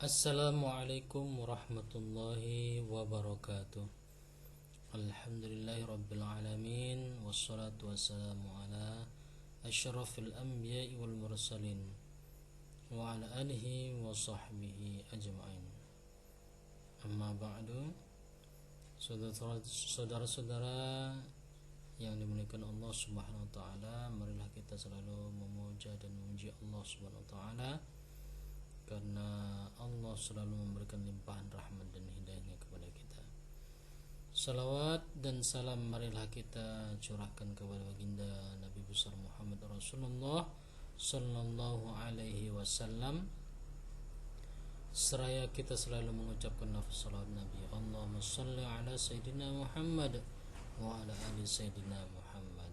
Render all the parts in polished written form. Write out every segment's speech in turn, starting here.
Assalamualaikum warahmatullahi wabarakatuh. Alhamdulillahi rabbil alamin. Wassalatu wassalamu ala asyrafil anbiya'i wal mursalin wa ala alihi wa sahbihi ajma'in. Amma ba'du. Saudara-saudara yang dimuliakan Allah Subhanahu wa taala, marilah kita selalu memuja dan memuji Allah Subhanahu wa taala, karena Allah selalu memberikan limpahan rahmat dan hidayahnya kepada kita. Salawat dan salam marilah kita curahkan kepada baginda Nabi besar Muhammad Rasulullah sallallahu alaihi wasallam, seraya kita selalu mengucapkan lafaz salawat Nabi. Allahumma shalli ala sayyidina Muhammad wa ala ali sayyidina Muhammad.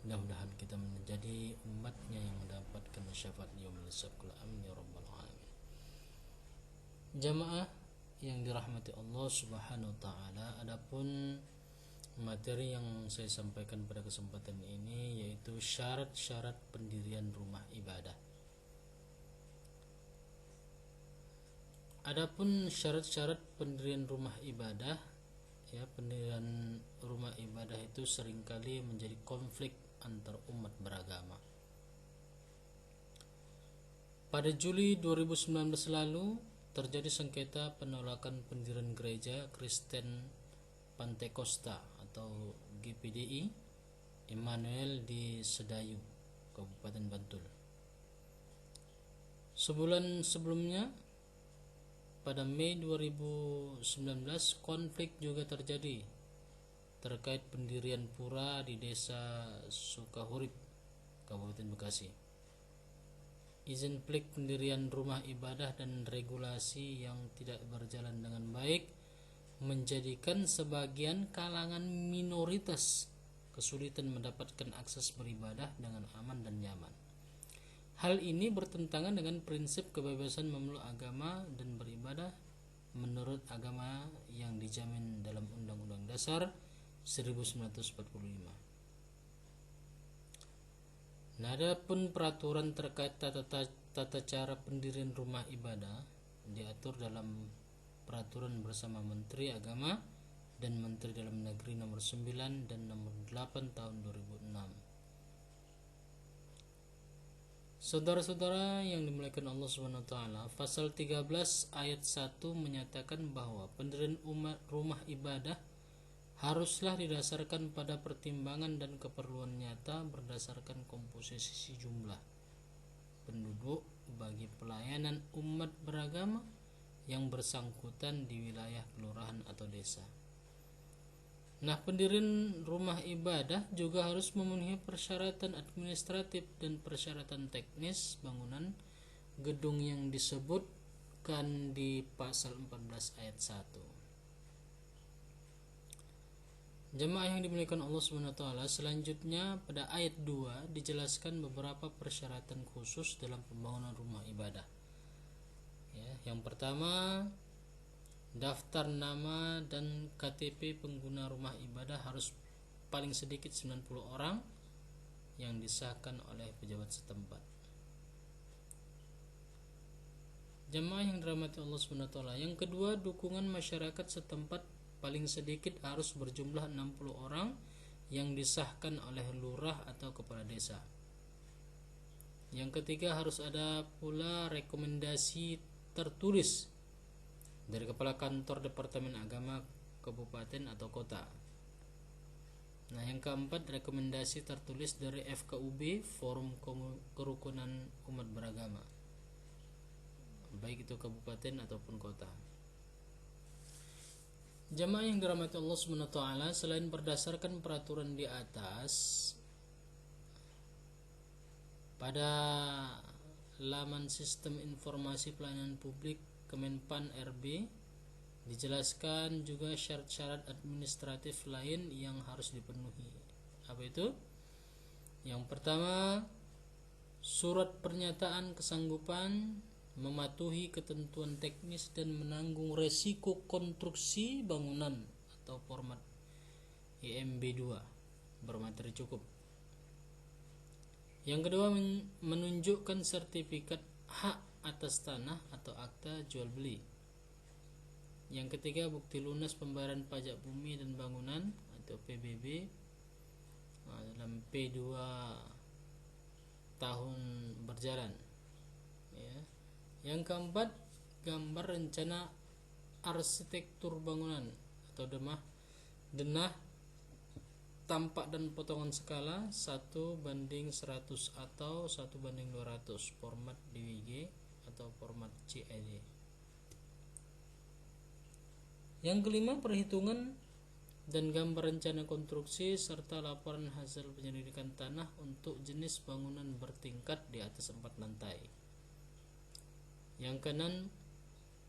Mudah-mudahan kita menjadi umatnya yang mendapatkan syafaat yaumil sabqul amin ya rabbal alamin. Jamaah yang dirahmati Allah Subhanahu wa taala, adapun materi yang saya sampaikan pada kesempatan ini yaitu syarat-syarat pendirian rumah ibadah. Adapun syarat-syarat pendirian rumah ibadah, pendirian rumah ibadah itu seringkali menjadi konflik antar umat beragama. Pada Juli 2019 lalu terjadi sengketa penolakan pendirian gereja Kristen Pantekosta atau GPDI Immanuel di Sedayu, Kabupaten Bantul. Sebulan sebelumnya, pada Mei 2019, konflik juga terjadi terkait pendirian pura di Desa Sukahurip, Kabupaten Bekasi. Izin plik pendirian rumah ibadah dan regulasi yang tidak berjalan dengan baik menjadikan sebagian kalangan minoritas kesulitan mendapatkan akses beribadah dengan aman dan nyaman. Hal ini bertentangan dengan prinsip kebebasan memeluk agama dan beribadah menurut agama yang dijamin dalam Undang-Undang Dasar 1945. Adapun peraturan terkait tata cara pendirian rumah ibadah diatur dalam peraturan bersama Menteri Agama dan Menteri Dalam Negeri nomor 9 dan nomor 8 tahun 2006. Saudara-saudara yang dimuliakan Allah Subhanahu wa taala, pasal 13 ayat 1 menyatakan bahwa pendirian rumah ibadah haruslah didasarkan pada pertimbangan dan keperluan nyata berdasarkan komposisi jumlah penduduk bagi pelayanan umat beragama yang bersangkutan di wilayah kelurahan atau desa. Pendirian rumah ibadah juga harus memenuhi persyaratan administratif dan persyaratan teknis bangunan gedung yang disebutkan di pasal 14 ayat 1. Jemaah yang dimuliakan Allah Subhanahu wa taala, selanjutnya pada ayat 2 dijelaskan beberapa persyaratan khusus dalam pembangunan rumah ibadah. Yang pertama, daftar nama dan KTP pengguna rumah ibadah harus paling sedikit 90 orang yang disahkan oleh pejabat setempat. Jemaah yang dirahmati Allah Subhanahu wa taala, yang kedua, dukungan masyarakat setempat paling sedikit harus berjumlah 60 orang yang disahkan oleh lurah atau kepala desa. Yang ketiga, harus ada pula rekomendasi tertulis dari kepala kantor Departemen Agama kabupaten atau kota. Yang keempat, rekomendasi tertulis dari FKUB, Forum Kerukunan Umat Beragama, baik itu kabupaten ataupun kota. Jamaah yang dirahmati Allah Subhanahu wa taala, selain berdasarkan peraturan di atas, pada laman Sistem Informasi Pelayanan Publik Kemenpan RB dijelaskan juga syarat-syarat administratif lain yang harus dipenuhi. Apa itu? Yang pertama, surat pernyataan kesanggupan mematuhi ketentuan teknis dan menanggung resiko konstruksi bangunan atau format IMB 2 bermateri cukup. Yang kedua, menunjukkan sertifikat hak atas tanah atau akta jual beli. Yang ketiga, bukti lunas pembayaran pajak bumi dan bangunan atau PBB dalam P2 tahun berjalan. Ya. Yang keempat, gambar rencana arsitektur bangunan atau denah tampak dan potongan skala 1:100 atau 1:200 format DWG atau format CAD. Yang kelima, perhitungan dan gambar rencana konstruksi serta laporan hasil penyelidikan tanah untuk jenis bangunan bertingkat di atas 4 lantai. Yang keenam,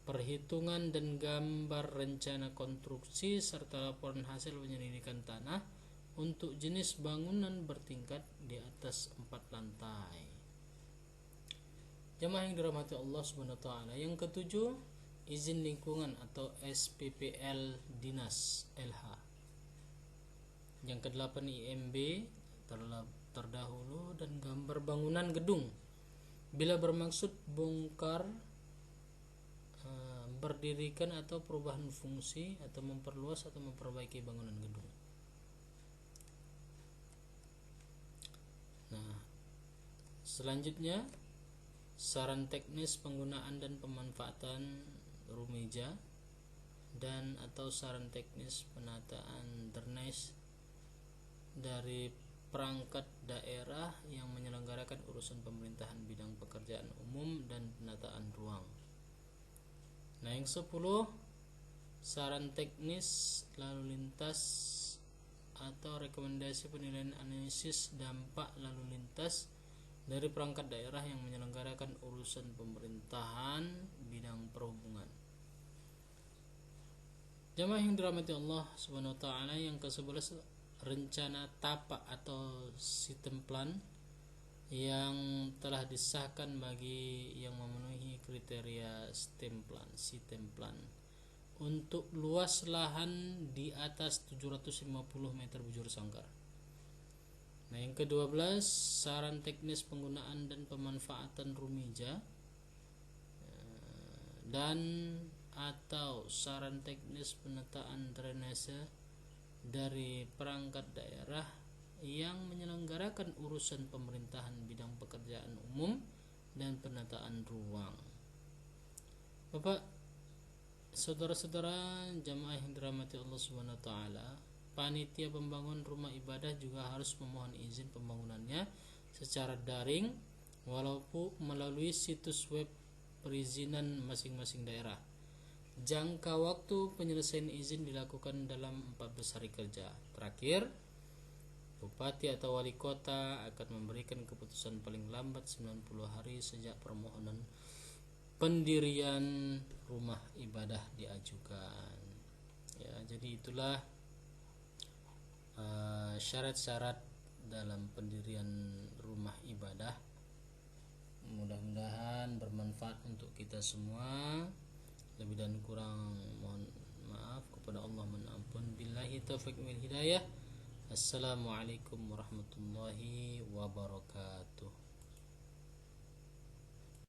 perhitungan dan gambar rencana konstruksi serta laporan hasil penyelidikan tanah untuk jenis bangunan bertingkat di atas 4 lantai. Jemaah yang dirahmati Allah Subhanahu wa taala. Yang ketujuh, izin lingkungan atau SPPL Dinas LH. Yang kedelapan, IMB terdahulu dan gambar bangunan gedung bila bermaksud bongkar, berdirikan atau perubahan fungsi atau memperluas atau memperbaiki bangunan gedung. Nah, selanjutnya saran teknis penggunaan dan pemanfaatan rumija dan atau saran teknis penataan drainase dari perangkat daerah yang menyelenggarakan urusan pemerintahan bidang pekerjaan umum dan penataan ruang. Nah, yang 10, saran teknis lalu lintas atau rekomendasi penilaian analisis dampak lalu lintas dari perangkat daerah yang menyelenggarakan urusan pemerintahan bidang perhubungan. Jamaah yang dirahmati Allah Subhanahu wa taala, yang ke-11, rencana tapak atau sistem plan yang telah disahkan bagi yang memenuhi kriteria sistem plan untuk luas lahan di atas 750 meter bujur sangkar. Nah, yang ke-12, saran teknis penggunaan dan pemanfaatan rumija dan atau saran teknis penataan drainase dari perangkat daerah yang menyelenggarakan urusan pemerintahan bidang pekerjaan umum dan penataan ruang. Bapak, saudara-saudara jamaah yang dirahmati Allah Subhanahu wa taala, panitia pembangun rumah ibadah juga harus memohon izin pembangunannya secara daring walaupun melalui situs web perizinan masing-masing daerah. Jangka waktu penyelesaian izin dilakukan dalam 14 hari kerja. Terakhir, bupati atau wali kota akan memberikan keputusan paling lambat 90 hari sejak permohonan pendirian rumah ibadah diajukan. Ya, jadi itulah syarat-syarat dalam pendirian rumah ibadah. Mudah-mudahan bermanfaat untuk kita semua. Lebih dan kurang mohon maaf kepada Allah, mohon ampun. Billahi taufiq wal hidayah. Assalamualaikum warahmatullahi wabarakatuh.